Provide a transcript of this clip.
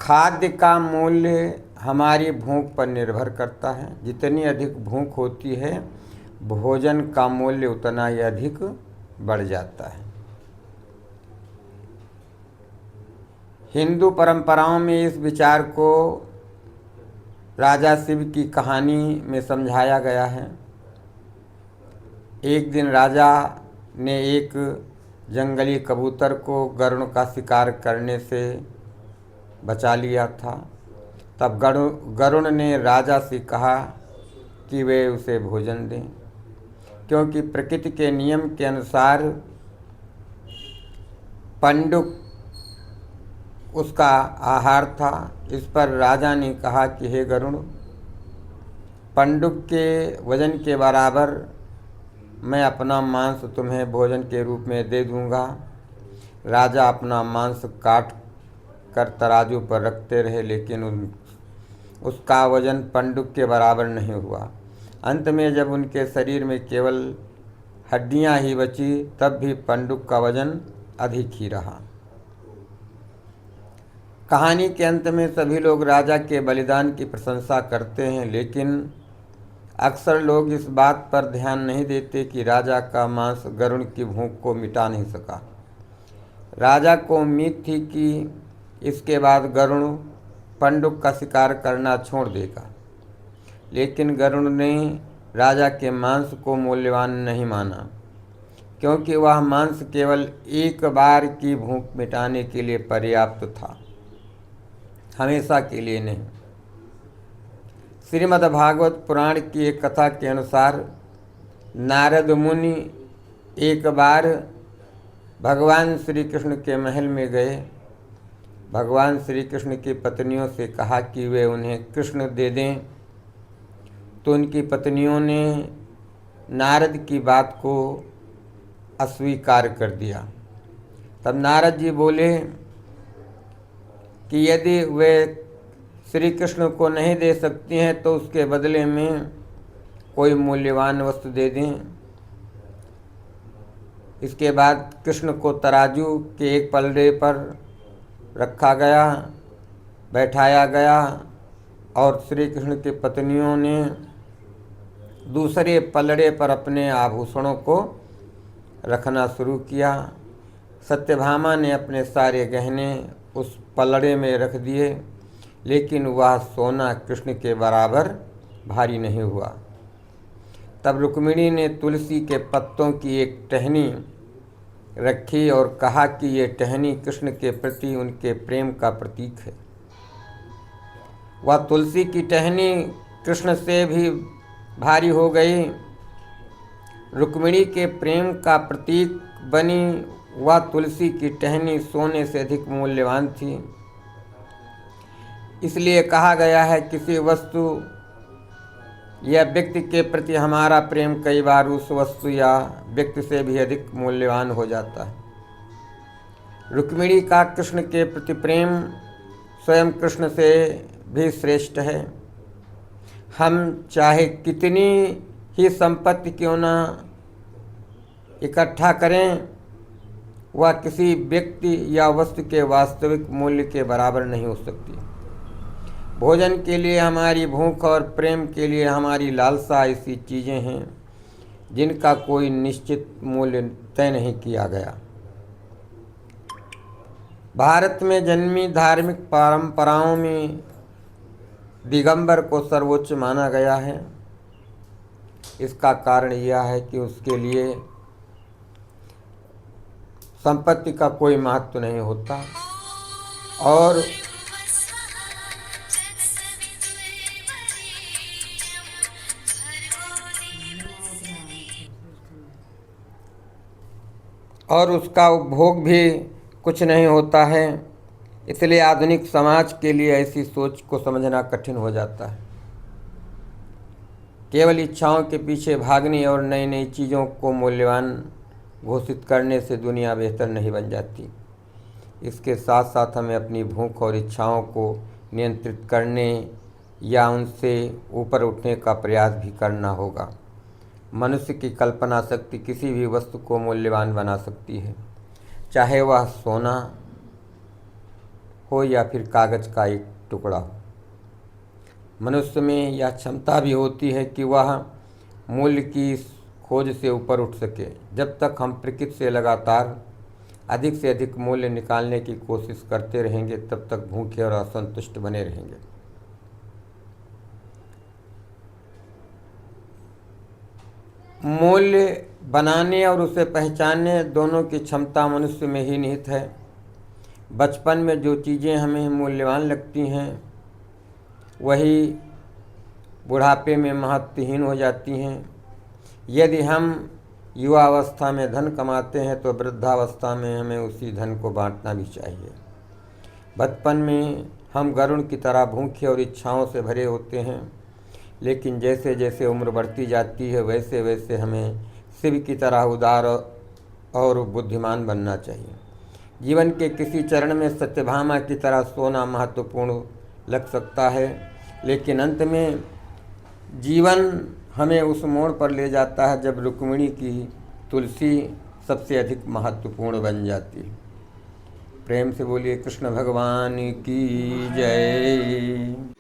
खाद्य का मूल्य हमारी भूख पर निर्भर करता है। जितनी अधिक भूख होती है, भोजन का मूल्य उतना ही अधिक बढ़ जाता है। हिंदू परंपराओं में इस विचार को राजा शिव की कहानी में समझाया गया है। एक दिन राजा ने एक जंगली कबूतर को गरुड़ का शिकार करने से बचा लिया था। तब गरुड़ ने राजा से कहा कि वे उसे भोजन दें, क्योंकि प्रकृति के नियम के अनुसार पंडुक उसका आहार था। इस पर राजा ने कहा कि हे गरुड़, पंडुक के वजन के बराबर मैं अपना मांस तुम्हें भोजन के रूप में दे दूंगा। राजा अपना मांस काट कर तराजू पर रखते रहे, लेकिन उसका वजन पंडुक के बराबर नहीं हुआ। अंत में जब उनके शरीर में केवल हड्डियां ही बची, तब भी पंडुक का वजन अधिक ही रहा। कहानी के अंत में सभी लोग राजा के बलिदान की प्रशंसा करते हैं, लेकिन अक्सर लोग इस बात पर ध्यान नहीं देते कि राजा का मांस गरुड़ की भूख को मिटा नहीं सका। राजा को उम्मीद थी कि इसके बाद गरुड़ पंडुक का शिकार करना छोड़ देगा, लेकिन गरुड़ ने राजा के मांस को मूल्यवान नहीं माना, क्योंकि वह मांस केवल एक बार की भूख मिटाने के लिए पर्याप्त था, हमेशा के लिए नहीं। श्रीमद् भागवत पुराण की एक कथा के अनुसार नारद मुनि एक बार भगवान श्री कृष्ण के महल में गए। भगवान श्री कृष्ण की पत्नियों से कहा कि वे उन्हें कृष्ण दे दें, तो उनकी पत्नियों ने नारद की बात को अस्वीकार कर दिया। तब नारद जी बोले कि यदि वे श्री कृष्ण को नहीं दे सकती हैं तो उसके बदले में कोई मूल्यवान वस्तु दे दें। इसके बाद कृष्ण को तराजू के एक पलड़े पर रखा गया, बैठाया गया, और श्री कृष्ण की पत्नियों ने दूसरे पलड़े पर अपने आभूषणों को रखना शुरू किया। सत्यभामा ने अपने सारे गहने उस पलड़े में रख दिए, लेकिन वह सोना कृष्ण के बराबर भारी नहीं हुआ। तब रुक्मिणी ने तुलसी के पत्तों की एक टहनी रखी और कहा कि ये टहनी कृष्ण के प्रति उनके प्रेम का प्रतीक है। वह तुलसी की टहनी कृष्ण से भी भारी हो गई। रुक्मिणी के प्रेम का प्रतीक बनी वह तुलसी की टहनी सोने से अधिक मूल्यवान थी। इसलिए कहा गया है, किसी वस्तु या व्यक्ति के प्रति हमारा प्रेम कई बार उस वस्तु या व्यक्ति से भी अधिक मूल्यवान हो जाता है। रुक्मिणी का कृष्ण के प्रति प्रेम स्वयं कृष्ण से भी श्रेष्ठ है। हम चाहे कितनी ही संपत्ति क्यों न इकट्ठा करें, वह किसी व्यक्ति या वस्तु के वास्तविक मूल्य के बराबर नहीं हो सकती। भोजन के लिए हमारी भूख और प्रेम के लिए हमारी लालसा ऐसी चीज़ें हैं जिनका कोई निश्चित मूल्य तय नहीं किया गया। भारत में जन्मी धार्मिक परंपराओं में दिगंबर को सर्वोच्च माना गया है। इसका कारण यह है कि उसके लिए संपत्ति का कोई महत्व नहीं होता और उसका उपभोग भी कुछ नहीं होता है। इसलिए आधुनिक समाज के लिए ऐसी सोच को समझना कठिन हो जाता है। केवल इच्छाओं के पीछे भागने और नई नई चीज़ों को मूल्यवान घोषित करने से दुनिया बेहतर नहीं बन जाती। इसके साथ साथ हमें अपनी भूख और इच्छाओं को नियंत्रित करने या उनसे ऊपर उठने का प्रयास भी करना होगा। मनुष्य की कल्पना शक्ति किसी भी वस्तु को मूल्यवान बना सकती है, चाहे वह सोना हो या फिर कागज का एक टुकड़ा हो। मनुष्य में यह क्षमता भी होती है कि वह मूल्य की खोज से ऊपर उठ सके। जब तक हम प्रकृति से लगातार अधिक से अधिक मूल्य निकालने की कोशिश करते रहेंगे, तब तक भूखे और असंतुष्ट बने रहेंगे। मूल्य बनाने और उसे पहचानने दोनों की क्षमता मनुष्य में ही निहित है। बचपन में जो चीज़ें हमें मूल्यवान लगती हैं वही बुढ़ापे में महत्वहीन हो जाती हैं। यदि हम युवावस्था में धन कमाते हैं तो वृद्धावस्था में हमें उसी धन को बांटना भी चाहिए। बचपन में हम गरुड़ की तरह भूखे और इच्छाओं से भरे होते हैं, लेकिन जैसे जैसे उम्र बढ़ती जाती है वैसे वैसे हमें शिव की तरह उदार और बुद्धिमान बनना चाहिए। जीवन के किसी चरण में सत्यभामा की तरह सोना महत्वपूर्ण लग सकता है, लेकिन अंत में जीवन हमें उस मोड़ पर ले जाता है जब रुक्मिणी की तुलसी सबसे अधिक महत्वपूर्ण बन जाती है। प्रेम से बोलिए कृष्ण भगवान की जय।